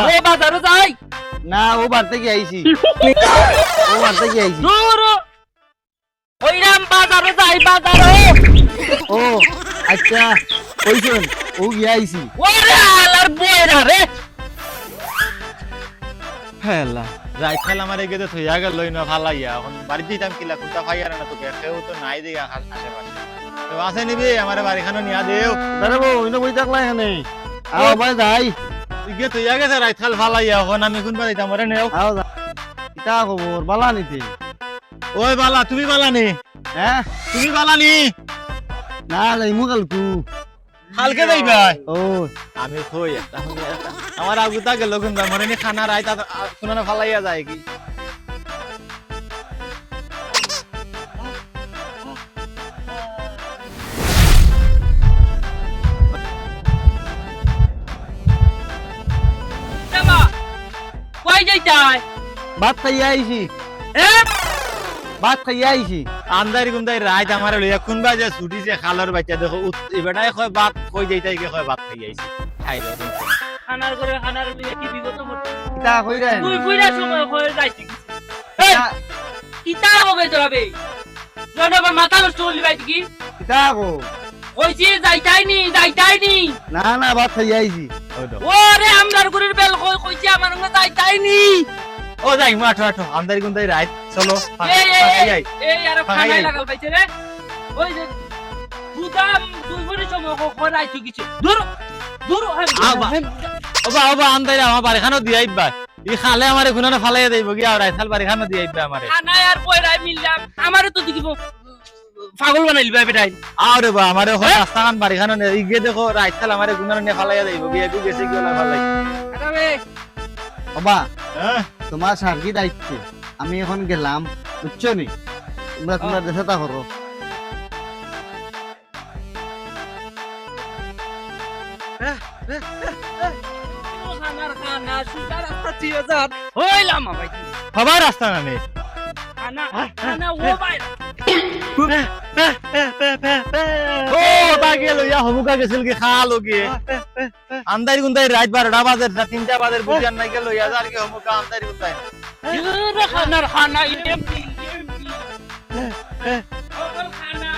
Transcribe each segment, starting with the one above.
ও বাজারে যাই না ও বার থেকে আইছি ও বার থেকে আইছি দূর ওইরাম বাজারে যাই বাজারে ও আচ্ছা কইছেন ও গিয়া আইছি ওরে আলার বইরা রে হেলা রাই খাল আমার এগেতে থইয়া গেল না ফালাইয়া এখন বাড়ি দিতাম কিলা কুতা ফাইয়া না তোকে কেউ তো নাই দিই আশেপাশে তো আছে নিবি আমার বাড়িখানো নিয়া দেও দাঁড়া বউ ইনো বই থাকলা এখানে আও ভাই যাই ইগে থইয়া গেছে রাই খাল ফালাইয়া এখন আমি কোন বাড়ি যাম রে নেও আও যা কিতা খবর বালা নিতে ওই বালা তুমি বালা নি হ্যাঁ তুমি বালা নি না যাইমু কালকু কালকে যাইবা ও আমি কই আমার আগুতা গেল কোন মরে নি খানা রাই তা কোন ফালাইয়া যায় কি দেবা কই যাইতাই ভাত খাইয়া আইছি এ ভাত খাইয়া আইছি আন্দারি গুন্দাই রাইত আমার লইয়া কোন বাজে ছুটি যে খালার বাচ্চা দেখো এবারে কয় বাত কই যাইতাই কে কয় বাত খাই আইছি খাই রে খানার করে খানার লইয়া কি বিগত করতে কিতা কইরা তুই কইরা সময় কই যাইতি এই কিতা হবে তবে জনবা মাথা নষ্ট করলি ভাই কি কিতা গো কইছি যাইতাইনি না না ভাত খাইয়া আইছি ওই দাও ওরে আমরার গুরির বেল কইছি আমার সঙ্গে যাইতাইনি ও যাই মাঠো আঠো আন্দারি গুন্দাই রাইত চলো এই ফাঁকাই আই এই আর ফাঁকাই খানাই আই। লাগাল পাইছে রে ওই যে বুদাম দুই ভরি সময় করাই তুই কিছু দূর দূর আবা। ওবা আন্দারি আমার বাড়িখানো দি আইবা ই খালে আমারে গুনানে ফালাইয়া দেইব কি আর রাইত খাল বাড়িখানো দি আইবা আমারে খানাই আর পয়রাই মিললাম আমারও তো দেখিব পাগল বানাইলি ভাই বেটাই আরে বা আমারে হয় রাস্তাখান বাড়িখানো নে ইগে দেখো রাইত খাল আমারে গুনানে নে ফালাইয়া দেইব কি একু গেছে কি ওলা ফালাই আরে বাবা হ্যাঁ তোমার সার্কি দায়িত্ব আমি এখন গেলাম বুঝছো নি তোমরা তোমার দেশে তা করো খানার খানা সুতা রাস্তা চিয়ে যাত হইলাম ভাই সবার রাস্তা না নে খানা খানা ও ভাই ও বাগে লইয়া হমুকা গেছিল কি খালো কি আন্দারি গুন্দাই রাত 12টা বাজে 3টা বাজে বুঝান নাই গেল ইয়া আর কি হমুকা আন্দারি গুন্দাই রে খানার খানা এমপি খানা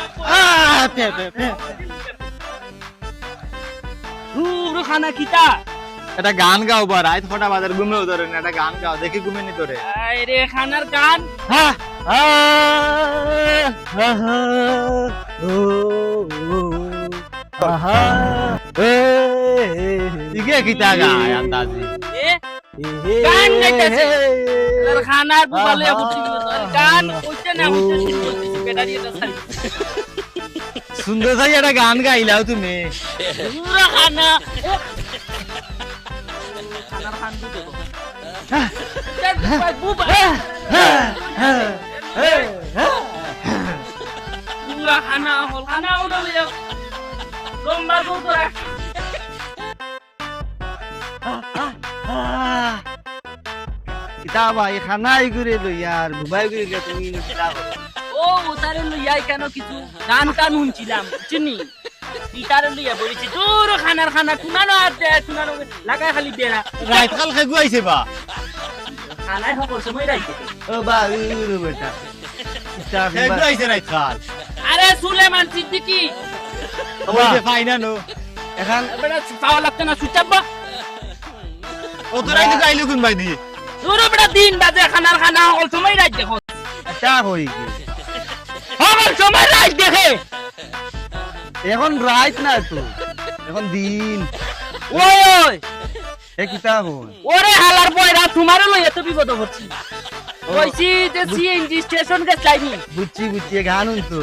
দূর খানা কিতা এটা গান গাও বা রাত 6টা বাজে ঘুমে ধরে না এটা গান গাও দেখি ঘুমে নি তোরে আরে খানার গান হ্যাঁ ইগে কিতা গায় আন্দাজি এ গান গাইতেছে আর খানার বুবালে বুঝি গান কইতে না হইতে বেটারি এটা সারি সুন্দর সাই একটা গান গাইলাও তুমি পুরা খানা খানার খান দুটো বুবা পুরা খানা হল খানা উড়ালে লম্বা দুটো কিতা ভাই খানাই করে লইয়া আর বুবাই করে লইয়া তুমি কিতা করো ও তারে লইয়াই কেন কিছু গান টান শুনছিলাম চিনি তারে লইয়া বলেছি তোর খানার খানা শুনানো আর শুনানো লাগাই খালি বেড়া রাত কাল খাই গুয়াইছে বা খানায় সকল সময় রাইতে ও বা উরে বেটা কিতা খাই গুয়াইছে রাত কাল আরে সুলেমান সিদ্দিকী ওই যে ফাইনা নো এখন বেটা পাওয়া লাগতে না সুচাব্বা ও তো রাইতে গাইলো কোন ভাই দি তোর বেটা দিন বাজে খানার খানা সকল সময় রাইত দেখো এটা কই কি সকল সময় রাইত দেখে এখন রাত না তো এখন দিন ওই ওই এ কিতা কই ওরে হালার বয়রা তোমারও লইয়া তো বিপদ হচ্ছি কইছি যে সিএনজি স্টেশন কে চাইনি বুঝছি গান তো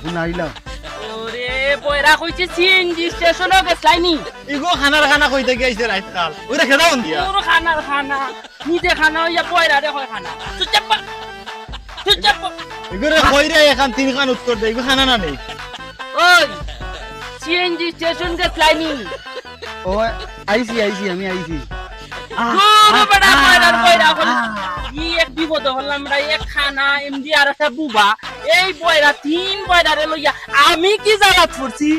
শুনাইলাম ওরে বয়রা কইছি সিএনজি স্টেশনও কে চাইনি ইগো খানার খানা কইতে গেছে রাত কাল ওরে খেদাও দিয়া তোর খানার খানা নিজে খানা হইয়া বয়রা রে হয় খানা সুচাব্বা ইগো রে কইরে এখন তিন খান উত্তর দে ইগো খানা না নেই ওই সিএনজি স্টেশন কে চাইনি ও আইছি আমি আইছি তোর বেটা বয়রার বয়রা হল কি এক বিপদ হলাম রে এক খানা এমডি আর একটা বুবা এই বয়রা তিন বয়রা রে লইয়া আমি কি জায়গা পড়ছি